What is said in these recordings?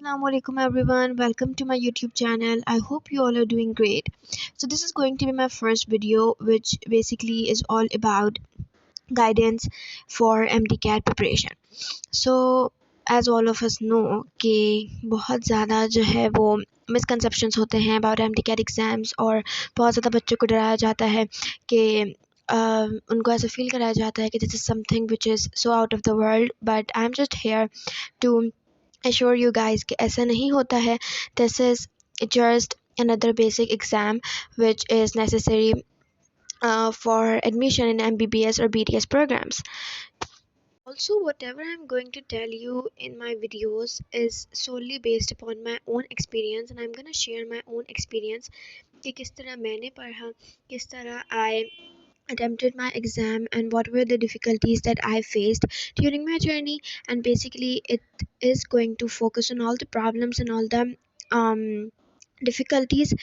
Assalamualaikum everyone, welcome to my YouTube channel. I hope you all are doing great. So this is going to be my first video which basically is all about guidance for MDCAT preparation. So as all of us know कि बहुत ज़्यादा जो है वो misconceptions होते हैं about MDCAT exams और बहुत ज़्यादा बच्चों को डराया जाता है कि उनको ऐसा फील कराया जाता है कि this is something which is so out of the world but I am just here to assure you guys कि ऐसा नहीं होता है. This is just another basic exam which is necessary for admission in MBBS or BTS programs. Also, whatever I'm going to tell you in my videos is solely based upon my own experience, and I'm gonna share my own experience कि किस तरह मैंने पढ़ा, किस तरह I attempted my exam and what were the difficulties that I faced during my journey. And basically it is going to focus on all the problems and all the um difficulties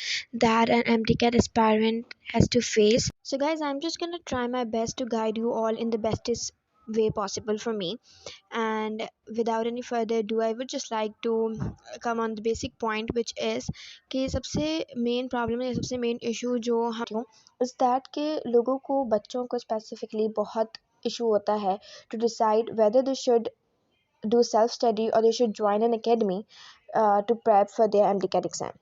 that an MDCAT aspirant has to face. So guys, I'm just gonna try my best to guide you all in the bestest way possible for me. And without any further ado, I would just like to come on the basic point, which is कि सबसे main problem या सबसे main issue जो हम इस that के लोगों को बच्चों को स्पेसिफिकली बहुत इशू होता है to decide whether they should do self study or they should join an academy to prep for their MDCAT exam.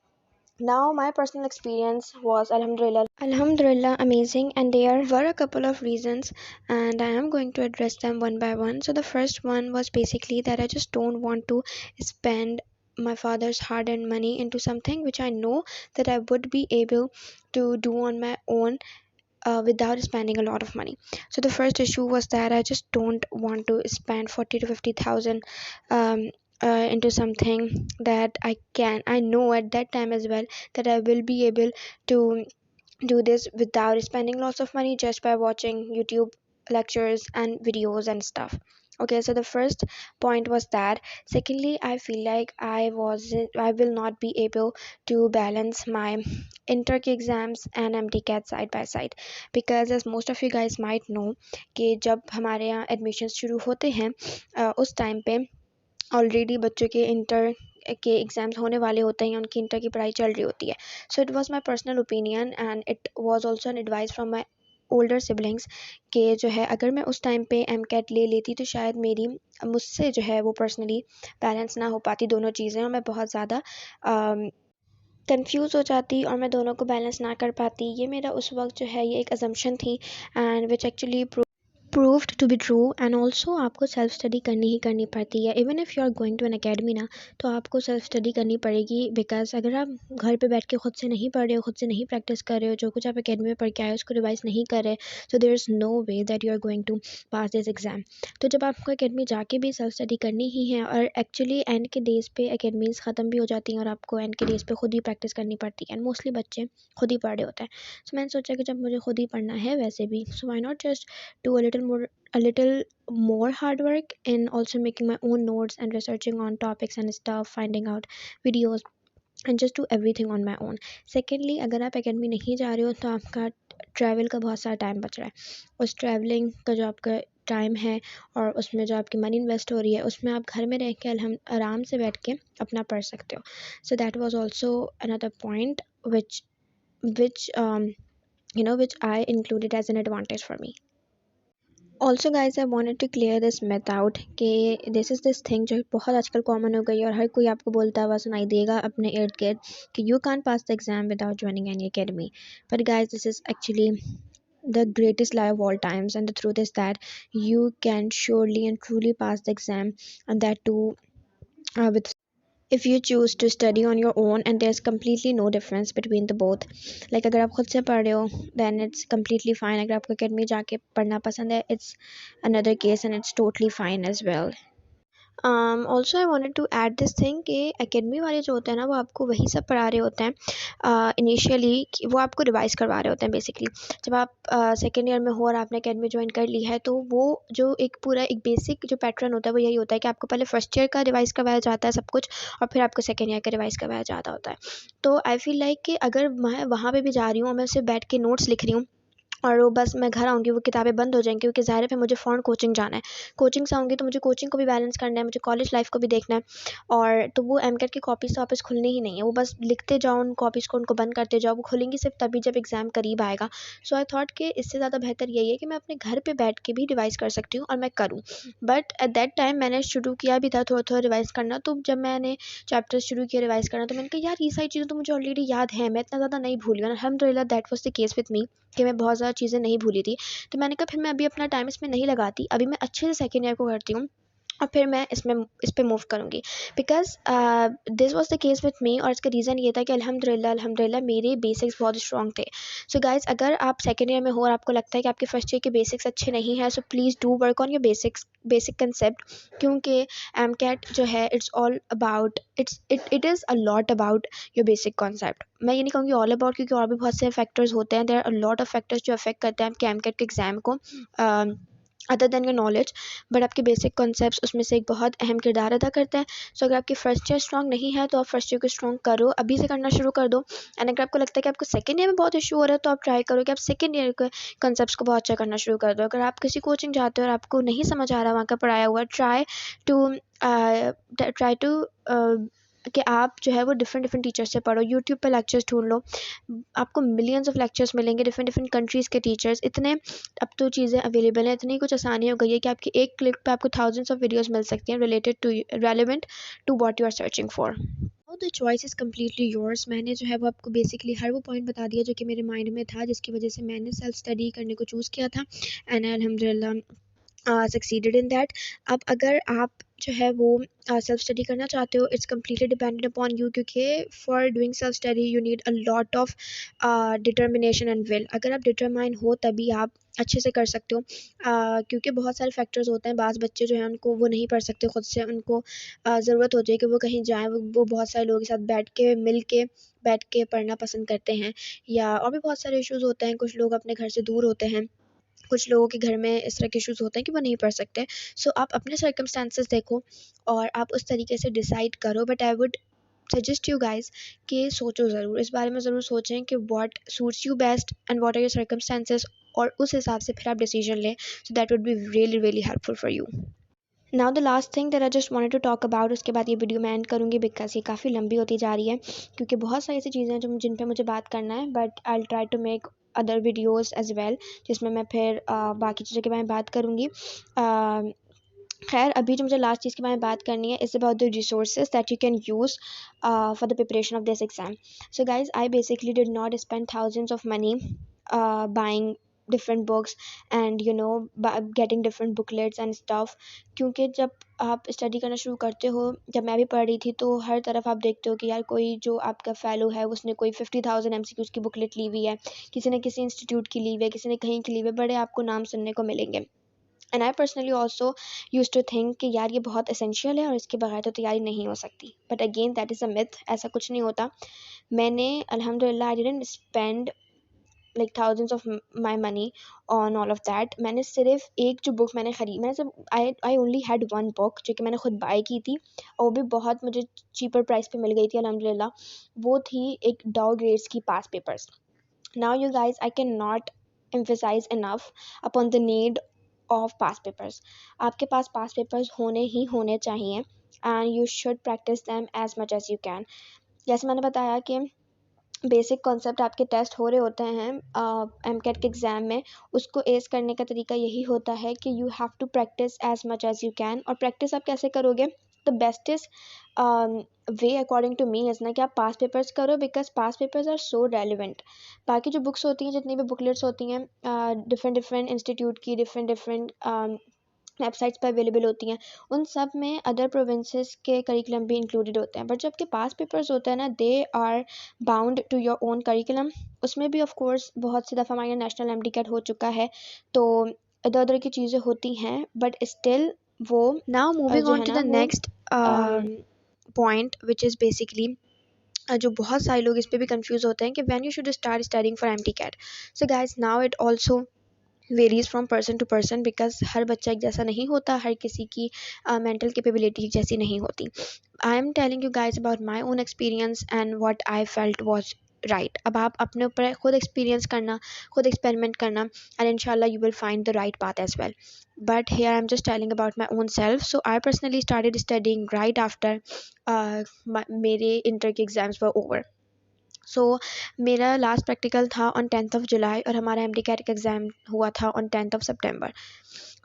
Now, my personal experience was Alhamdulillah amazing, and there were a couple of reasons, and I am going to address them one by one. So, the first one was basically that I just don't want to spend my father's hard earned money into something which I know that I would be able to do on my own without spending a lot of money. So the first issue was that I just don't want to spend 40 to 50,000 into something that I know at that time as well that I will be able to do this without spending lots of money just by watching YouTube lectures and videos and stuff. Okay, so the first point was that. Secondly, I feel like I will not be able to balance my inter exams and MDCAT side by side, because as most of you guys might know कि जब हमारे यहाँ admissions शुरू होते हैं उस time पे already बच्चों के इंटर के एग्ज़ाम्स होने वाले होते हैं, उनकी इंटर की पढ़ाई चल रही होती है. So it was my personal opinion and it was also an advice from my older siblings कि जो है अगर मैं उस टाइम पे MCAT ले लेती तो शायद मुझसे जो है वो पर्सनली बैलेंस ना हो पाती दोनों चीज़ें, और मैं बहुत ज़्यादा कंफ्यूज हो जाती और मैं दोनों को बैलेंस ना कर पाती. ये मेरा उस वक्त जो है ये एक असम्पशन थी and which actually proved to be true. And also आपको सेल्फ स्टडी करनी ही करनी पड़ती है. Even if you are going to an academy ना, तो आपको सेल्फ स्टडी करनी पड़ेगी, बिकॉज अगर आप घर पे बैठ के खुद से नहीं पढ़ रहे हो, खुद से नहीं प्रैक्टिस कर रहे हो, जो कुछ आप अकेडमी में पढ़ के आए हो उसको रिवाइज नहीं कर रहे, so there is no way that you are going to pass this exam. तो जब आपको अकेडमी जाके भी सेल्फ स्टडी करनी ही है, और एक्चुअली एंड के डेज़ पे अकेडमीज़ ख़त्म भी हो जाती हैं और आपको एंड के डेज़ पे खुद ही प्रैक्टिस करनी पड़ती है, एंड मोस्टली बच्चे खुद ही पढ़ रहे होते हैं. सो मैंने सोचा कि जब मुझे खुद ही पढ़ना है वैसे भी, so why not just do a little more hard work in also making my own notes and researching on topics and stuff, finding out videos and just do everything on my own. Secondly, अगर आप academy नहीं जा रहे हो तो आपका travel का बहुत सारा टाइम बच रहा है. उस ट्रैवलिंग का जो आपका टाइम है और उसमें जो आपकी मनी इन्वेस्ट हो रही है, उसमें आप घर में रह के आराम से बैठ के अपना पढ़ सकते हो. So that was also another point which which I included as an advantage for me. Also guys I wanted to clear this myth out कि दिस इज़ दिस थिंग जो बहुत आजकल कॉमन हो गई है और हर कोई आपको बोलता हुआ सुनाई देगा अपने इर्द गिर्द कि you can pass the exam without joining any academy. But guys this is actually the greatest lie of all times, and the truth is that you can surely and truly pass the exam, and that too with if you choose to study on your own, and there's completely no difference between the both. Like अगर आप खुद से पढ़ रहे हो then it's completely fine. अगर आपको academy जाके पढ़ना पसंद है, it's another case and it's totally fine as well. Also I wanted to add this thing कि एकेडमी वाले जो होते हैं ना वो आपको वही सब पढ़ा रहे होते हैं इनिशियली, वो आपको रिवाइज़ करवा रहे होते हैं बेसिकली. जब आप सेकेंड ईयर में हो और आपने एकेडमी ज्वाइन कर ली है, तो वो जो एक पूरा एक बेसिक जो पैटर्न होता है वो यही होता है कि आपको पहले फर्स्ट ईयर का रिवाइज़ करवाया जाता है सब कुछ, और फिर आपको सेकेंड ईयर का रिवाइज़ करवाया जाता होता है. तो आई फील लाइक कि अगर मैं वहाँ पे भी जा रही हूँ और मैं सिर्फ बैठ के नोट्स लिख रही हूँ और वो बस मैं घर आऊँगी वो किताबें बंद हो जाएंगी, क्योंकि ज़ाहिर है फिर मुझे फ़ौरन कोचिंग जाना है। कोचिंग से आऊँगी तो मुझे कोचिंग को भी बैलेंस करना है, मुझे कॉलेज लाइफ को भी देखना है। और तो वो एमकेट की कॉपीज़ तो वापस खुलनी ही नहीं है, वो बस लिखते जाओ उन कॉपीज़ को, उनको बंद करते जाओ, वो खुलेंगी सिर्फ तभी जब एग्ज़ाम करीब आएगा। सो आई थॉट कि इससे ज़्यादा बेहतर यही है कि मैं अपने घर पे बैठ के भी रिवाइज़ कर सकती हूँ, और मैं करूँ। बट एट दैट टाइम मैंने शुरू किया भी था थोड़ा थोड़ा रिवाइज़ करना। तो जब मैंने चैप्टर्स शुरू किया रिवाइज़ करना, तो मैंने कहा यार ये सारी चीज़ें तो मुझे ऑलरेडी याद है, मैं इतना ज़्यादा नहीं भूली हूँ। अल्हम्दुलिल्लाह that was the case with me, कि मैं बहुत ज़्यादा चीज़ें नहीं भूली थी। तो मैंने कहा फिर मैं अभी अपना टाइम इसमें नहीं लगाती, अभी मैं अच्छे से सेकंड ईयर को करती हूँ, और फिर मैं इस पे मूव करूँगी। Because this was the case with me, और इसका रीज़न ये था कि अल्हम्दुलिल्लाह मेरे बेसिक्स बहुत स्ट्रॉन्ग थे। सो गाइज़, अगर आप सेकंड ईयर में हो और आपको लगता है कि आपके फर्स्ट ईयर के बेसिक्स अच्छे नहीं हैं, so please do work on your basic concept. क्योंकि एमकेट जो है it's all about, it is a lot about your basic concept. मैं ये नहीं कहूँगी ऑल अबाउट, क्योंकि और भी बहुत से फैक्टर्स होते हैं, there are a lot of factors जो अफेक्ट करते हैं आपके एमकेट के एग्ज़ाम को, other than your knowledge. But आपके बेसिक कॉन्सेप्ट्स उसमें से एक बहुत अहम किरदार अदा करते हैं। सो अगर आपकी फर्स्ट ईयर स्ट्रॉन्ग नहीं है, तो आप फर्स्ट ईयर को स्ट्रॉन्ग करो, अभी से करना शुरू कर दो। एंड अगर आपको लगता है कि आपको सेकंड ईयर में बहुत इशू हो रहा है, तो आप ट्राई करो कि आप सेकंड ईयर के कॉन्सेप्ट्स को बहुत अच्छा करना शुरू कर दो। अगर आप किसी कोचिंग जाते हो और आपको नहीं समझ आ रहा वहाँ का पढ़ाया हुआ, ट्राई टू कि आप जो है वो डिफरेंट टीचर्स से पढ़ो, यूट्यूब पे लेक्चर्स ढूंढ लो, आपको मिलियंस ऑफ लेक्चर्स मिलेंगे, डिफरेंट कंट्रीज़ के टीचर्स। इतने अब तो चीज़ें अवेलेबल हैं, इतनी कुछ आसानी हो गई है कि आपकी एक क्लिक पे आपको थाउजेंड्स ऑफ वीडियोस मिल सकती हैं relevant to what you are searching for. The choice is completely yours. मैंने जो है वो आपको बेसिकली हर वो पॉइंट बता दिया जो कि मेरे माइंड में था, जिसकी वजह से मैंने सेल्फ स्टडी करने को चूज़ किया था, एंड अल्हम्दुलिल्लाह सक्सीडेड इन दैट। अब अगर आप जो है वो सेल्फ स्टडी करना चाहते हो, it's completely dependent upon you, क्योंकि for doing self study you need a lot of determination and will. अगर आप डिटरमाइन हो तभी आप अच्छे से कर सकते हो, क्योंकि बहुत सारे फैक्टर्स होते हैं। बाज़ बच्चे जो हैं उनको वो नहीं पढ़ सकते खुद से, उनको ज़रूरत होती है कि वो कहीं जाएँ, वो बहुत सारे लोगों के साथ बैठ के पढ़ना पसंद करते हैं, या और भी बहुत सारे इश्यूज़ होते हैं। कुछ लोग अपने घर से दूर होते हैं, कुछ लोगों के घर में इस तरह के इश्यूज़ होते हैं कि वो नहीं पढ़ सकते। सो आप अपने सर्कमस्टेंसेस देखो और आप उस तरीके से डिसाइड करो। But I would suggest you guys कि सोचो ज़रूर, इस बारे में ज़रूर सोचें कि what suits you best and what are your circumstances, और उस हिसाब से फिर आप डिसीजन लें। So that would be really really helpful for you. Now the last thing that I just wanted to talk about, उसके बाद ये वीडियो मैं एंड करूँगी, बिकॉज ये काफ़ी लंबी होती जा रही है, क्योंकि बहुत सारी ऐसी चीज़ें हैं जिन पे मुझे बात करना है। But I will try to make other videos as well, जिसमें मैं फिर बाकी चीज़ों के बारे में बात करूँगी। खैर, अभी जो मुझे लास्ट चीज़ के बारे में बात करनी है, is about the resources that you can use for the preparation of this exam. So guys, I basically did not spend thousands of money buying different books and getting different booklets and stuff, क्योंकि जब आप study करना शुरू करते हो, जब मैं भी पढ़ रही थी, तो हर तरफ आप देखते हो कि यार कोई जो आपका फेलो है उसने कोई 50,000 MCQs की बुकलेट ली हुई है, किसी ने किसी इंस्टीट्यूट की ली हुई है, किसी ने कहीं की ली हुई है, बड़े आपको नाम सुनने को मिलेंगे। And I personally also use to think कि यार ये बहुत एसेंशियल है और इसके बगैर तो तैयारी नहीं हो सकती। But again that is a myth, ऐसा कुछ नहीं होता। मैंने अल्हम्दुलिल्लाह I didn't spend like thousands of my money on all of that. मैंने सिर्फ एक जो बुक मैंने सिर्फ I only had one book जो कि मैंने खुद बाय की थी, और वो भी बहुत मुझे चीपर प्राइस पे मिल गई थी अल्हम्दुलिल्लाह। वो थी एक डाउ ग्रेड्स की पास papers. Now you guys, I cannot emphasize enough upon the need of past papers. आपके पास past papers होने ही होने चाहिए, and you should practice them as much as you can. जैसे मैंने बताया कि बेसिक कॉन्सेप्ट आपके टेस्ट हो रहे होते हैं एमकेट के एग्ज़ाम में, उसको एस करने का तरीका यही होता है कि you have to practice as much as you can. और प्रैक्टिस आप कैसे करोगे? The bestest way according to me is ना कि आप पास पेपर्स करो, because past papers are so relevant. बाकी जो बुक्स होती हैं, जितनी भी बुकलेट्स होती हैं डिफरेंट इंस्टीट्यूट की, डिफरेंट वेबसाइट्स पर अवेलेबल होती हैं, उन सब में अदर प्रोविंसेस के करिकुलम भी इंक्लूडेड होते हैं। बट जो आपके पास पेपर्स होते हैं ना, they are bound to your own curriculum. उसमें भी ऑफ कोर्स बहुत सी दफ़ा हमारा नेशनल एमडीकैट हो चुका है, तो इधर उधर की चीज़ें होती हैं, बट स्टिल वो now moving on to the next point, which is basically जो बहुत सारे लोग इस पे भी कंफ्यूज होते हैं कि when you should start studying for MDCAT. So guys, now it also varies from person to person, because हर बच्चा एक जैसा नहीं होता, हर किसी की मेंटल कैपेबिलिटी जैसी नहीं होती। I am telling you guys about my own experience and what I felt was right. अब आप अपने ऊपर खुद एक्सपीरियंस करना, खुद एक्सपेरिमेंट करना, एंड इंशाल्लाह you will find the right path as well. But here I'm just telling about my own self. So I personally started studying right after मेरे इंटर के एग्ज़ाम्स वर ओवर. सो मेरा last practical था on 10th of July और हमारा M D cat का exam हुआ था on 10th of September.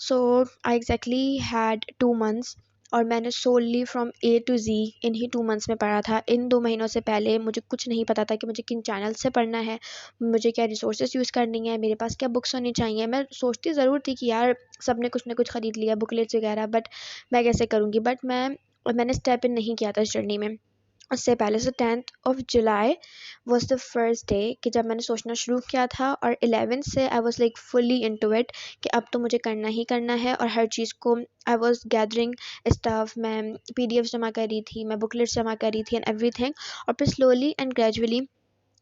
So I exactly had 2 months और मैंने सोली फ्रॉम ए टू जी इन्हीं 2 months में पढ़ा था. इन 2 महीनों से पहले मुझे कुछ नहीं पता था कि मुझे किन चैनल से पढ़ना है, मुझे क्या रिसोर्सेज यूज़ करनी है, मेरे पास क्या बुक्स होनी चाहिए. मैं सोचती ज़रूर थी कि यार सब ने कुछ ना कुछ ख़रीद लिया बुकलेट्स वगैरह, बट मैं कैसे करूँगी. बट मैंने स्टेप इन नहीं किया था इस जर्नी में उससे पहले. सो 10th of July was the first day कि जब मैंने सोचना शुरू किया था, और 11th से I was like fully into it कि अब तो मुझे करना ही करना है. और हर चीज़ को आई वॉज गैदरिंग स्टफ, मैं पीडीएफ जमा कर रही थी, मैं बुकलेट्स जमा कर रही थी एंड एवरीथिंग. और फिर स्लोली एंड ग्रेजुअली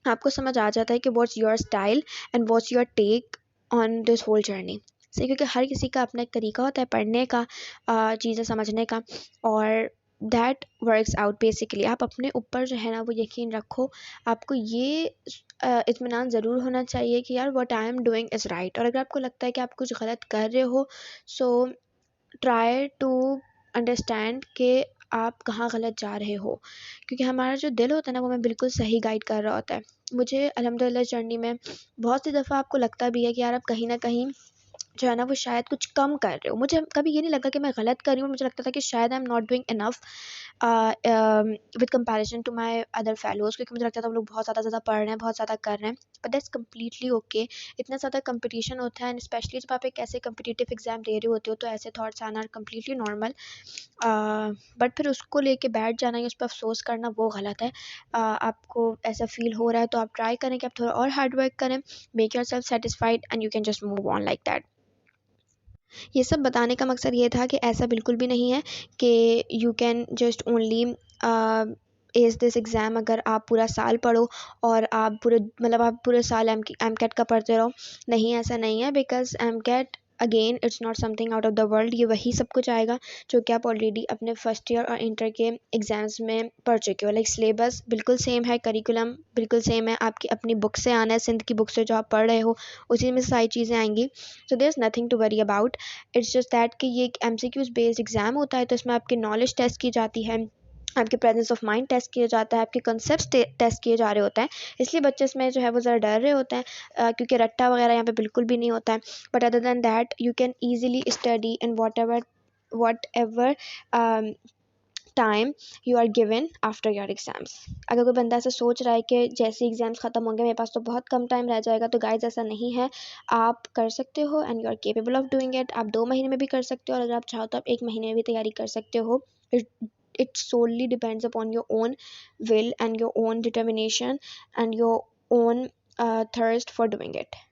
आपको समझ आ जाता है कि what's your style and what's your take on this whole journey. सही, क्योंकि हर किसी का अपना एक तरीका होता है पढ़ने का, चीज़ें समझने का, और दैट वर्क्स आउट बेसिकली. आप अपने ऊपर जो है ना वो यकीन रखो. आपको ये इत्मीनान ज़रूर होना चाहिए कि यार what I am doing is right. और अगर आपको लगता है कि आप कुछ गलत कर रहे हो, सो ट्राई टू अंडरस्टैंड कि आप कहाँ गलत जा रहे हो, क्योंकि हमारा जो दिल होता है ना वो हमें बिल्कुल सही गाइड कर रहा होता है. मुझे अल्हम्दुलिल्लाह जर्नी में बहुत सी दफ़ा आपको लगता भी है कि यार आप कहीं ना कहीं जो है ना वो शायद कुछ कम कर रहे हो. मुझे कभी ये नहीं लगा कि मैं गलत कर रही हूँ, मुझे लगता था कि शायद I am not doing enough with comparison to my other fellows, क्योंकि मुझे लगता था वो लोग बहुत ज़्यादा पढ़ रहे हैं, बहुत ज़्यादा कर रहे हैं. But that's completely okay. इतना ज़्यादा कंपटीशन होता है, एंड स्पेशली जब आप एक ऐसे कम्पिटिटिव एग्जाम दे रहे होते हो तो ऐसे थॉट्स आना कम्प्लीटली नॉर्मल. बट फिर उसको लेके बैठ जाना या उस पर अफसोस करना वो गलत है. आपको ऐसा फील हो रहा है तो आप ट्राई करें कि आप थोड़ा और हार्ड वर्क करें, make your self satisfied and you can just move on like that. ये सब बताने का मकसद ये था कि ऐसा बिल्कुल भी नहीं है कि you can just only ace this exam. अगर आप पूरा साल पढ़ो और आप पूरे मतलब आप पूरे साल एम कैट का पढ़ते रहो, नहीं ऐसा नहीं है. Because MCAT again it's not something out of the world. ये वही सब कुछ आएगा जो कि आप ऑलरेडी अपने फर्स्ट ईयर और इंटर के एग्ज़ाम्स में पढ़ चुके हो. लाइक सिलेबस बिल्कुल सेम है, करिकुलम बिल्कुल सेम है, आपकी अपनी बुक से आना है, सिंध की बुक से जो आप पढ़ रहे हो उसी में सारी चीज़ें आएंगी. So there is nothing to worry about. It's just that कि ये एक MCQs बेस्ड एग्ज़ाम होता है, तो इसमें आपकी नॉलेज टेस्ट की जाती है, आपके प्रेजेंस ऑफ माइंड टेस्ट किया जाता है, आपके कॉन्सेप्ट्स टेस्ट किए जा रहे होते हैं. इसलिए बच्चे इसमें जो है वो ज़रा डर रहे होते हैं, क्योंकि रट्टा वगैरह यहाँ पे बिल्कुल भी नहीं होता है. But other than that you can easily study in whatever time you are given after your exams. अगर कोई बंदा ऐसा सोच रहा है कि जैसे एग्ज़ाम्स ख़त्म होंगे मेरे पास तो बहुत कम टाइम रह जाएगा, तो गाइज ऐसा नहीं है. आप कर सकते हो and you are capable of doing it. आप 2 महीने में भी कर सकते हो, और अगर आप चाहो तो आप 1 महीने में भी तैयारी कर सकते हो. It solely depends upon your own will and your own determination and your own thirst for doing it.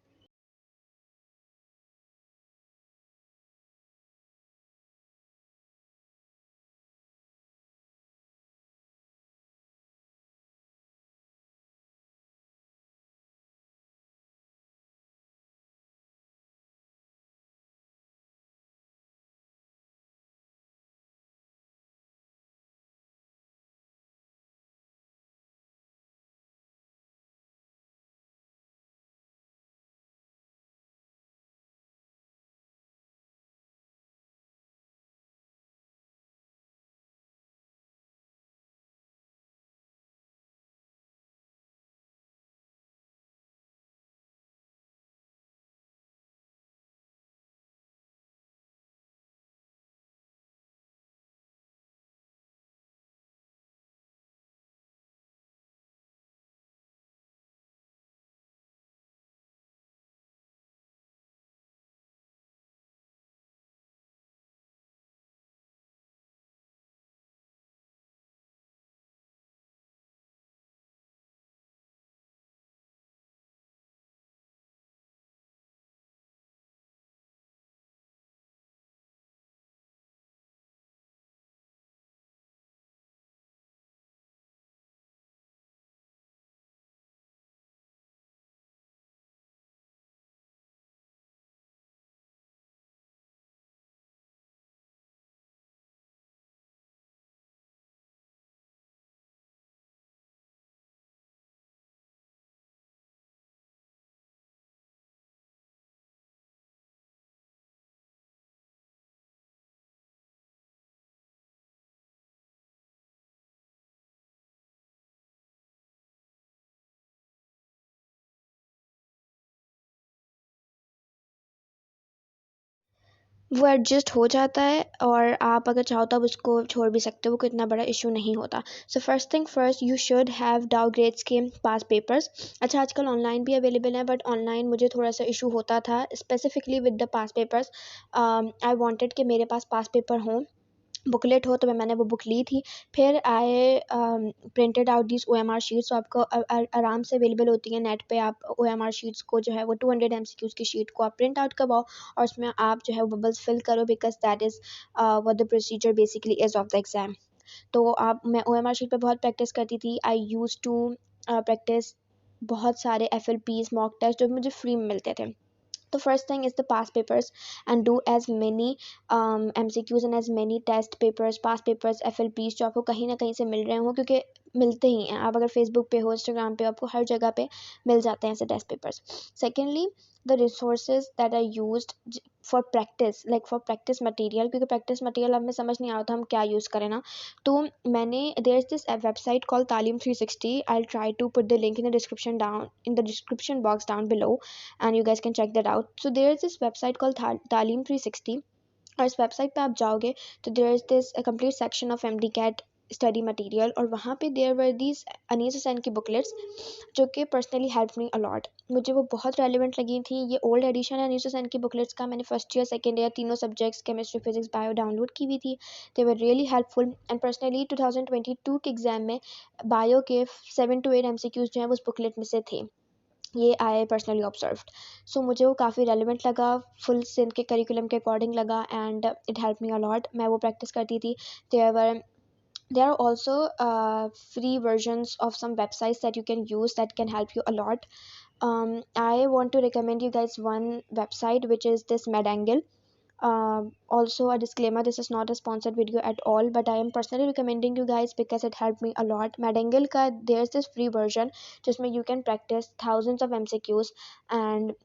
वो एडजस्ट हो जाता है और आप अगर चाहो तो आप उसको छोड़ भी सकते हो, कोई इतना बड़ा इशू नहीं होता। So first thing first, you should have downgrades के पास पेपर्स। अच्छा, आजकल ऑनलाइन भी अवेलेबल है, बट ऑनलाइन मुझे थोड़ा सा इशू होता था specifically with the pass papers. I wanted कि मेरे पास पास पेपर हों, बुकलेट हो, तो मैंने वो बुक ली थी। फिर आए printed out this OMR sheets, तो आपको आराम से अवेलेबल होती है नेट पे। आप OMR शीट्स को जो है वो 200 MCQs की शीट को आप प्रिंट आउट करवाओ और उसमें आप जो है वो बबल्स फिल करो, because that is what the procedure basically is of the exam. तो आप मैं OMR शीट पे बहुत प्रैक्टिस करती थी। आई यूज़ टू प्रैक्टिस बहुत सारे FLPs मॉक टेस्ट जो मुझे फ्री में मिलते थे। The first thing is the past papers, and do as many MCQs and as many test papers, past papers, FLPs जो आपको कहीं ना कहीं से मिल रहे हों, क्योंकि मिलते ही हैं। आप अगर फेसबुक पे हो, इंस्टाग्राम पे, आपको हर जगह पे मिल जाते हैं ऐसे test papers. Secondly, the resources that are used for practice, like for practice material, क्योंकि प्रैक्टिस मटेरियल हमें समझ नहीं आ रहा था हम क्या यूज़ करें ना। तो मैंने, there is this website call Taleem 360। I try to put the link in the description box down below and you guys can check that out. So there is this website called Talim 360, और इस website पे आप जाओगे तो there is this complete section of MDCAT study material, और वहाँ पे there were these Anees Hussain की बुकलेट्स जो कि पर्सनली हेल्प मी अलॉट। मुझे वो बहुत रेलिवेंट लगी थी। ये ओल्ड एडिशन है अनीस हुसैन की बुकलेट्स का। मैंने फर्स्ट ईयर सेकेंड ईयर तीनों subjects chemistry physics bio download की हुई थी। They were really helpful, and personally 2022 के एग्ज़ाम में बायो के 7 to 8 MCQs जो हैं वो उस बुकलेट में से थे। ये आई पर्सनली ऑब्जर्व्ड। सो मुझे वो काफ़ी रेलिवेंट लगा, फुल सिंध के करिकुलम के अकॉर्डिंग लगा, and it help me a lot. मैं वो प्रैक्टिस करती थी। There there are also free versions of some websites that you can use that can help you a lot. I want to recommend you guys one website, which is this Medangle. Also a disclaimer, this is not a sponsored video at all, but I am personally recommending you guys because it helped me a lot. Medangle ka there's this free version जिसमें you can practice thousands of MCQs, and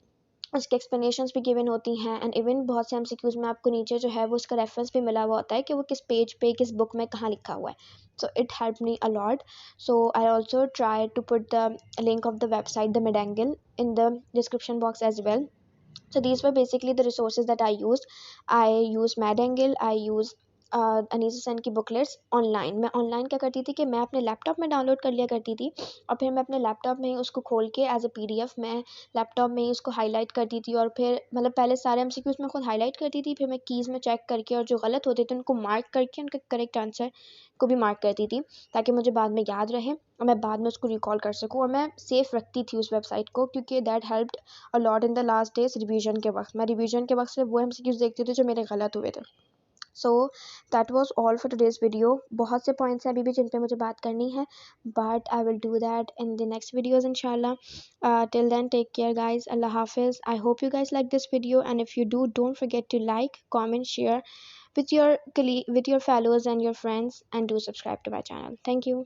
उसके explanations भी given होती हैं, and even बहुत से MCQs में आपको नीचे जो है वो उसका रेफरेंस भी मिला हुआ होता है कि वो किस पेज पे किस बुक में कहाँ लिखा हुआ है। So it help me a lot. So I also try to put the link of the website the Medangle in the description box as well. So these were basically the resources that I used. I used Madangle, I used Anees Hussain की booklets online. मैं online क्या करती थी कि मैं अपने laptop में download कर लिया करती थी, और फिर मैं अपने लैपटॉप में ही उसको खोल के एज अ PDF मैं लैपटॉप में ही उसको हाईलाइट करती थी, और फिर मतलब पहले सारे MCQs में खुद हाईलाइट करती थी, फिर मैं कीज़ में चेक करके और जो गलत होते थे उनको मार्क करके उनके करेक्ट आंसर को भी मार्क करती थी, ताकि मुझे बाद में याद रहे और मैं बाद में उसको रिकॉल कर सकूँ, और मैं सेफ़ रखती थी उस वेबसाइट को, क्योंकि that helped a lot in the last days revision के वक्त। मैं रिवीजन के वक्त से वो MCQs देखती थी जो मेरे गलत हुए थे। So that was all for today's video. बहुत से पॉइंट्स हैं अभी भी जिन पे मुझे बात करनी है, but I will do that in the next videos इंशाल्लाह। Till then take care guys, अल्लाह हाफिज़। I hope you guys like this video, and if you do, don't forget to like, comment, share with your fellows and your friends, and do subscribe to my channel. Thank you.